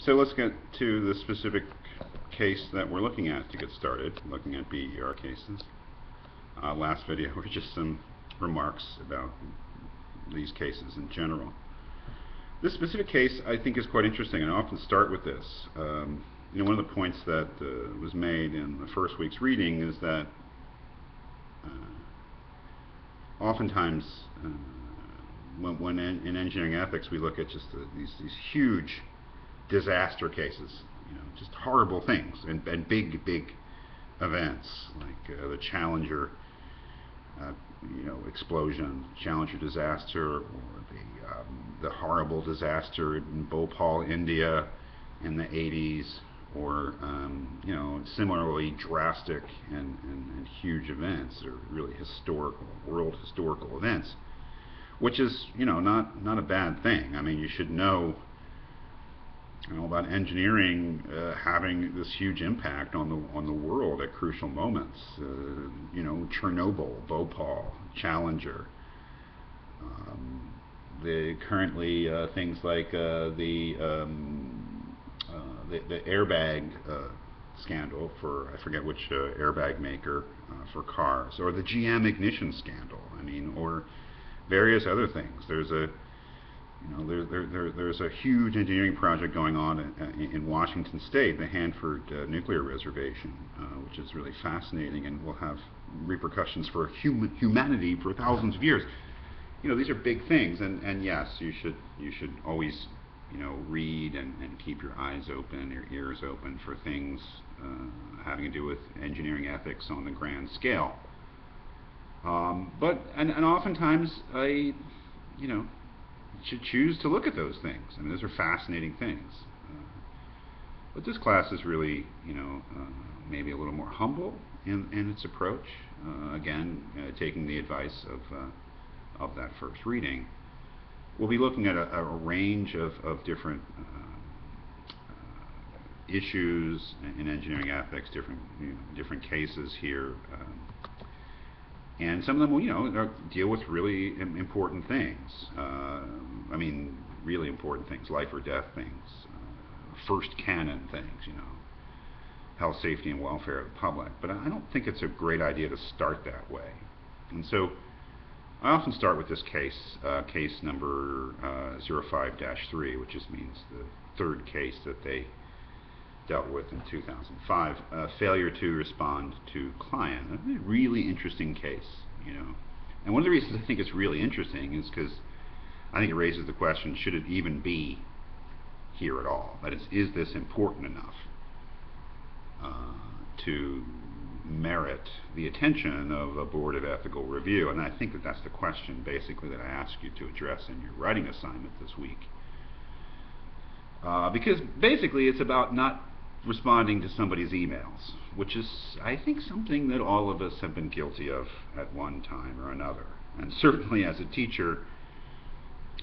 So let's get to the specific case that we're looking at to get started, looking at BER cases. Last video were just some remarks about these cases in general. This specific case I think is quite interesting, and I often start with this. One of the points that was made in the first week's reading is that oftentimes when in engineering ethics we look at just these huge disaster cases, just horrible things and big events like the Challenger explosion, Challenger disaster, or the horrible disaster in Bhopal, India in the 80s, or similarly drastic and huge events, or really historical, world historical events, which is not a bad thing. I mean, you should know about engineering having this huge impact on the world at crucial moments. Chernobyl, Bhopal, Challenger. Currently things like the airbag scandal for, I forget which airbag maker for cars, or the GM ignition scandal. I mean, or various other things. There's a huge engineering project going on in Washington State, the Hanford Nuclear Reservation, which is really fascinating and will have repercussions for humanity for thousands of years. These are big things, and yes, you should always read and keep your eyes open, your ears open for things having to do with engineering ethics on the grand scale. But oftentimes I should choose to look at those things. I mean, those are fascinating things. But this class is really, maybe a little more humble in its approach. Again, taking the advice of that first reading. We'll be looking at a range of different issues in engineering ethics, different cases here. And some of them will, deal with really important things. I mean, really important things, life or death things, first canon things, health, safety, and welfare of the public. But I don't think it's a great idea to start that way. And so I often start with this case, case number 05-3, which just means the third case that they dealt with in 2005, failure to respond to client. A really interesting case, And one of the reasons I think it's really interesting is because I think it raises the question, should it even be here at all? That is this important enough to merit the attention of a board of ethical review? And I think that's the question, basically, that I ask you to address in your writing assignment this week. Because basically it's about not responding to somebody's emails, which is, I think, something that all of us have been guilty of at one time or another. And certainly as a teacher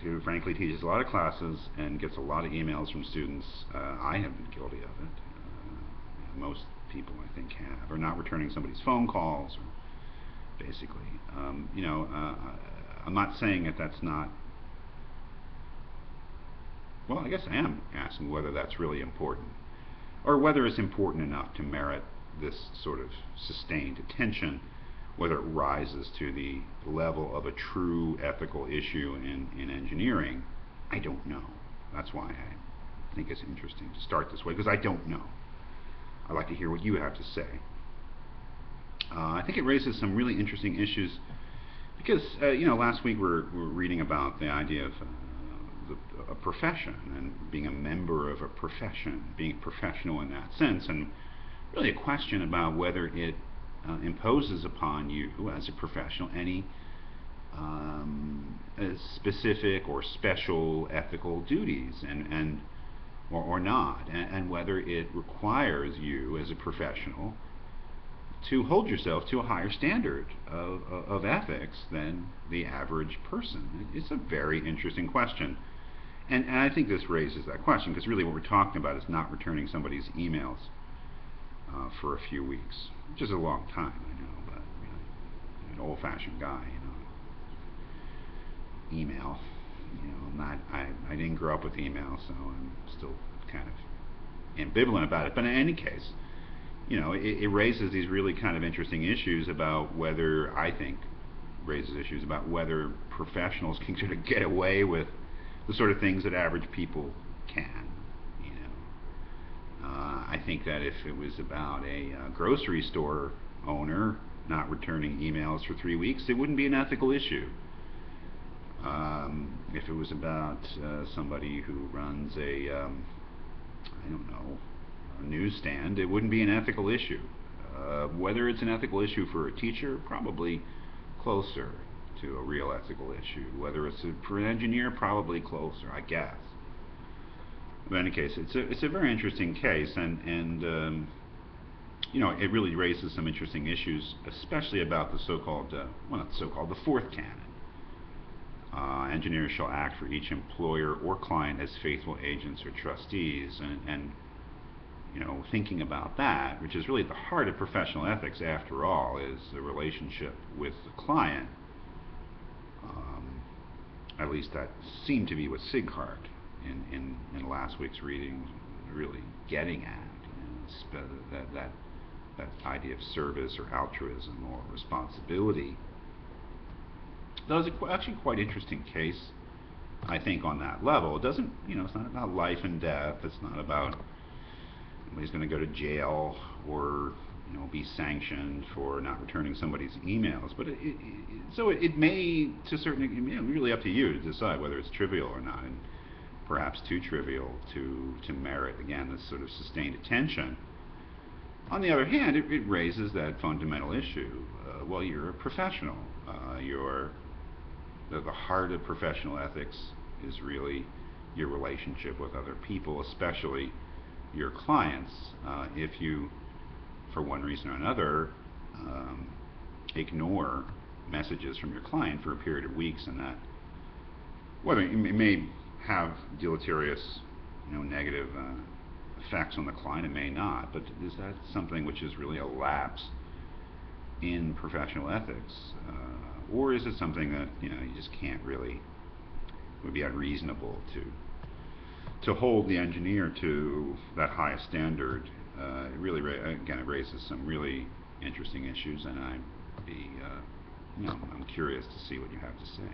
who frankly teaches a lot of classes and gets a lot of emails from students, I have been guilty of it. Most people, I think, have, or not returning somebody's phone calls, or basically. I'm not saying that that's not, well, I guess I am asking whether that's really important, or whether it's important enough to merit this sort of sustained attention, whether it rises to the level of a true ethical issue in engineering. I don't know. That's why I think it's interesting to start this way, because I don't know. I'd like to hear what you have to say. I think it raises some really interesting issues because, last week we were reading about the idea of a profession and being a member of a profession, being professional in that sense, and really a question about whether it imposes upon you as a professional any specific or special ethical duties or not, and whether it requires you as a professional to hold yourself to a higher standard of ethics than the average person. It's a very interesting question. And I think this raises that question, because really what we're talking about is not returning somebody's emails for a few weeks, which is a long time, I know, but an old-fashioned guy, email. I didn't grow up with email, so I'm still kind of ambivalent about it. But in any case, it raises these really kind of interesting issues about whether, I think, raises issues about whether professionals can sort of get away with the sort of things that average people can. I think that if it was about a grocery store owner not returning emails for 3 weeks, it wouldn't be an ethical issue. If it was about somebody who runs I don't know, a newsstand, it wouldn't be an ethical issue. Whether it's an ethical issue for a teacher, probably closer to a real ethical issue. Whether it's for an engineer, probably closer, I guess. But in any case, it's a very interesting case, and it really raises some interesting issues, especially about the so-called, well, not so-called, the fourth canon. Engineers shall act for each employer or client as faithful agents or trustees, and thinking about that, which is really the heart of professional ethics after all, is the relationship with the client. At least that seemed to be what Sighart in last week's reading really getting at, that idea of service or altruism or responsibility. That was actually quite interesting case, I think, on that level. It doesn't, it's not about life and death. It's not about somebody's going to go to jail or be sanctioned for not returning somebody's emails. But it may, to a certain, really up to you to decide whether it's trivial or not, and perhaps too trivial to merit, again, this sort of sustained attention. On the other hand, it raises that fundamental issue. Well, you're a professional. The heart of professional ethics is really your relationship with other people, especially your clients. If you, for one reason or another, ignore messages from your client for a period of weeks, and that, whether it may have deleterious, negative effects on the client, it may not, but is that something which is really a lapse in professional ethics, or is it something that you just can't really, would be unreasonable to hold the engineer to that highest standard? It really, again, it raises some really interesting issues, and I'm curious to see what you have to say.